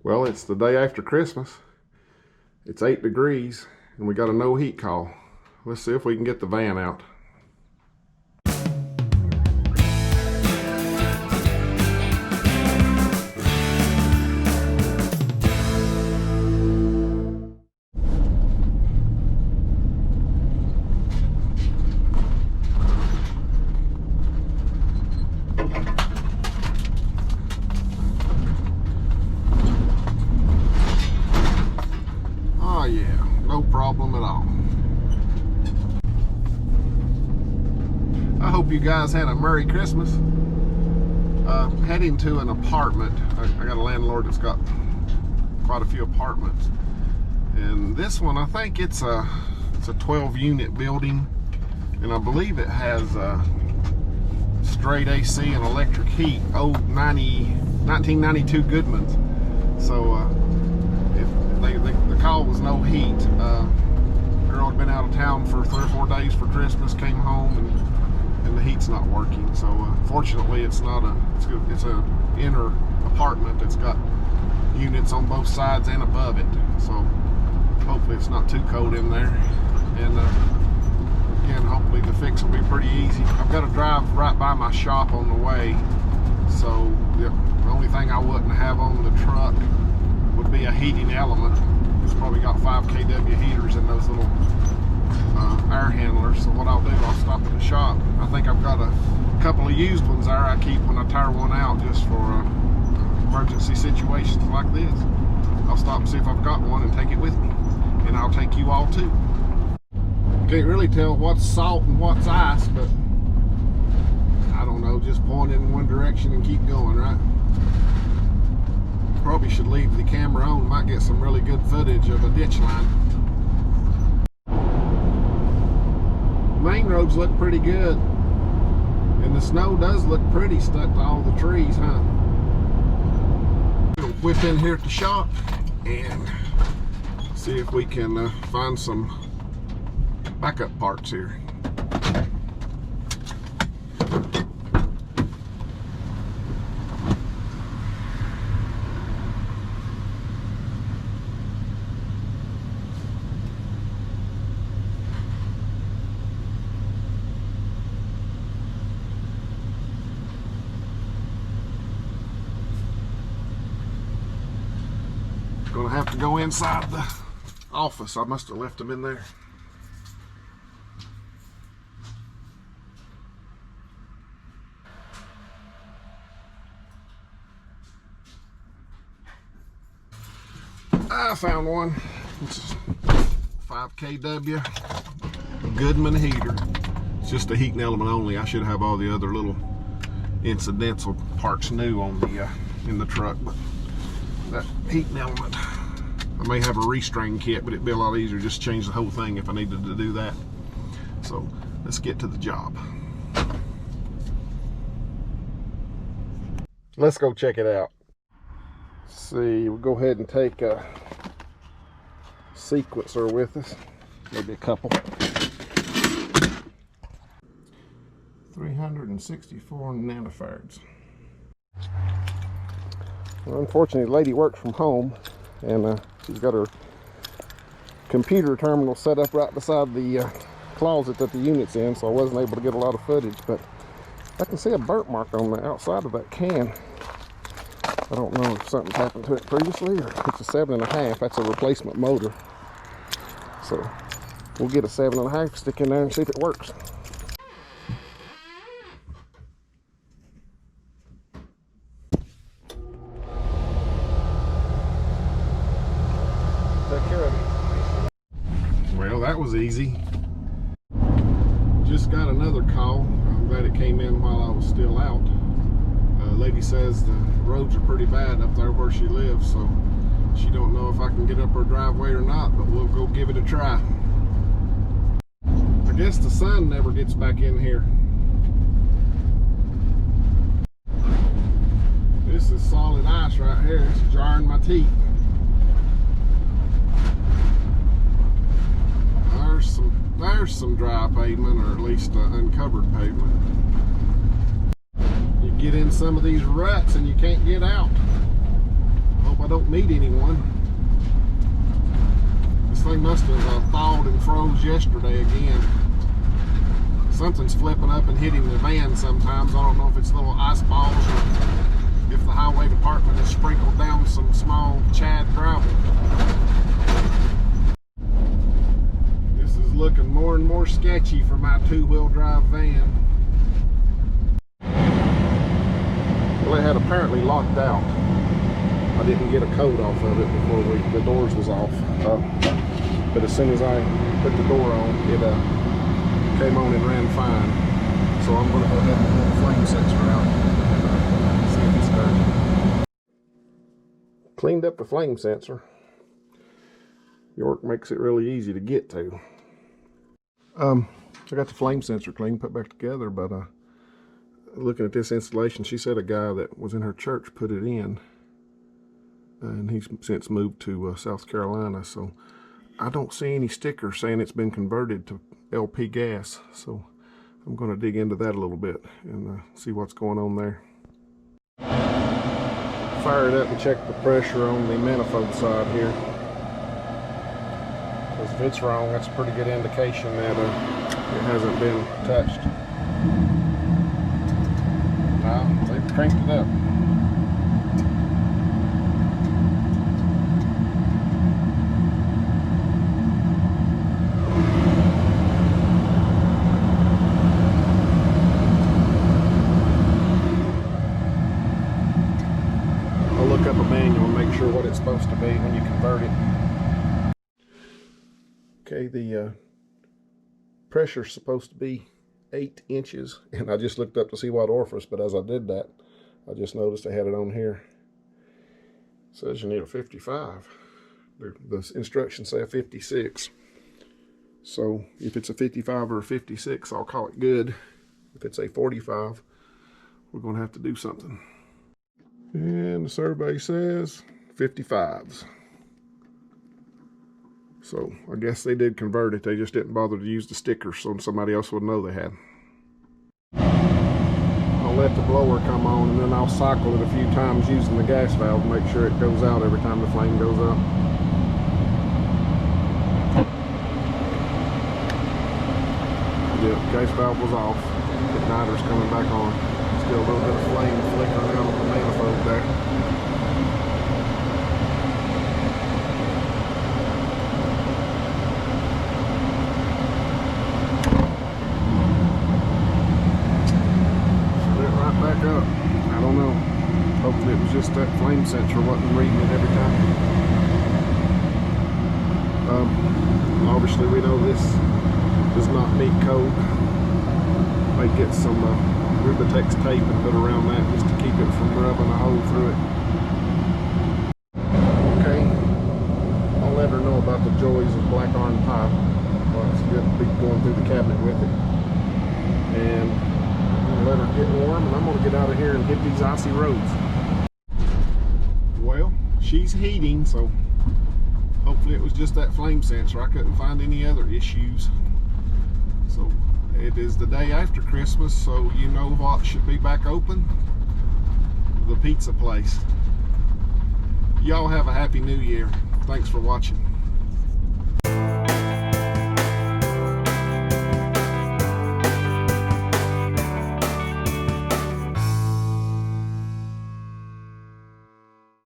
Well, it's the day after Christmas. It's 8 degrees and we got a no heat call. Let's see if we can get the van out. Oh yeah, no problem at all. I hope you guys had a Merry Christmas. Heading to an apartment. I got a landlord that's got quite a few apartments. And this one, I think it's a 12 unit building. And I believe it has straight AC and electric heat. Old 1992 Goodmans. So the call was no heat. Girl had been out of town for 3 or 4 days for Christmas, came home and the heat's not working. So fortunately it's not it's a inner apartment that's got units on both sides and above it. So hopefully it's not too cold in there. And again, hopefully the fix will be pretty easy. I've got to drive right by my shop on the way. So the only thing I wouldn't have on the truck would be a heating element. It's probably got 5 kW heaters in those little air handlers. So what I'll do, I'll stop at the shop. I think I've got a couple of used ones there I keep when I tire one out, just for emergency situations like this. I'll stop and see if I've got one and take it with me, and I'll take you all too. Can't really tell what's salt and what's ice, but I don't know, just point in one direction and keep going, right? Probably should leave the camera on, might get some really good footage of a ditch line. Main roads look pretty good, and the snow does look pretty stuck to all the trees, huh? We'll whip in here at the shop and see if we can find some backup parts here. Gonna have to go inside the office. I must have left them in there. I found one. It's 5 kW Goodman heater. It's just a heating element only. I should have all the other little incidental parts new on the in the truck, but that heating element, I may have a restring kit, but it'd be a lot easier just to change the whole thing if I needed to do that. So let's get to the job. Let's go check it out. Let's see, we'll go ahead and take a sequencer with us, maybe a couple. 364 nanofarads. Well, unfortunately, the lady works from home, and she's got her computer terminal set up right beside the closet that the unit's in, so I wasn't able to get a lot of footage, but I can see a burnt mark on the outside of that can. I don't know if something's happened to it previously, or it's a 7.5. That's a replacement motor. So we'll get a 7.5, stick in there and see if it works. Well, that was easy. Just got another call. I'm glad it came in while I was still out. Lady says the roads are pretty bad up there where she lives, so she don't know if I can get up her driveway or not, but we'll go give it a try. I guess the sun never gets back in here. This is solid ice right here. It's jarring my teeth. There's some dry pavement, or at least uncovered pavement. You get in some of these ruts and you can't get out. Hope I don't meet anyone. This thing must have thawed and froze yesterday again. Something's flipping up and hitting the van sometimes. I don't know if it's little ice balls or if the highway department has sprinkled down some small Chad gravel. This is looking more and more sketchy for my two-wheel drive van. Well, it had apparently locked out. I didn't get a code off of it before the doors was off. But as soon as I put the door on, it came on and ran fine. So I'm going to go ahead and pull the flame sensor out and see if it's dirty. Cleaned up the flame sensor. York makes it really easy to get to. I got the flame sensor clean, put back together, but looking at this installation, she said a guy that was in her church put it in, and he's since moved to South Carolina, so I don't see any stickers saying it's been converted to LP gas, so I'm going to dig into that a little bit and see what's going on there. Fire it up and check the pressure on the manifold side here, because if it's wrong, that's a pretty good indication that it hasn't been touched. Now, they've cranked it up. Look up a manual and make sure what it's supposed to be when you convert it. Okay, the pressure's supposed to be 8 inches, and I just looked up to see what orifice, but as I did that, I just noticed I had it on here. It says you need a 55. The instructions say a 56. So if it's a 55 or a 56, I'll call it good. If it's a 45, we're going to have to do something. And the survey says 55s. So I guess they did convert it. They just didn't bother to use the stickers so somebody else would know they had. I'll let the blower come on, and then I'll cycle it a few times using the gas valve to make sure it goes out every time the flame goes up. Yeah, gas valve was off. The igniter's coming back on. Still a little bit of flame flickering out of the manifold there. Set it right back up. I don't know. Hopefully it was just that flame sensor wasn't reading it every time. Obviously we know this does not meet code. Might get some Rubitex tape and put around that just to keep it from rubbing a hole through it. Okay, I'll let her know about the joys of black iron pipe. Well, it's good to be going through the cabinet with it. And I'm going to let her get warm, and I'm going to get out of here and hit these icy roads. Well, she's heating, so hopefully it was just that flame sensor. I couldn't find any other issues. So it is the day after Christmas, so you know what should be back open? The pizza place. Y'all have a happy new year. Thanks for watching.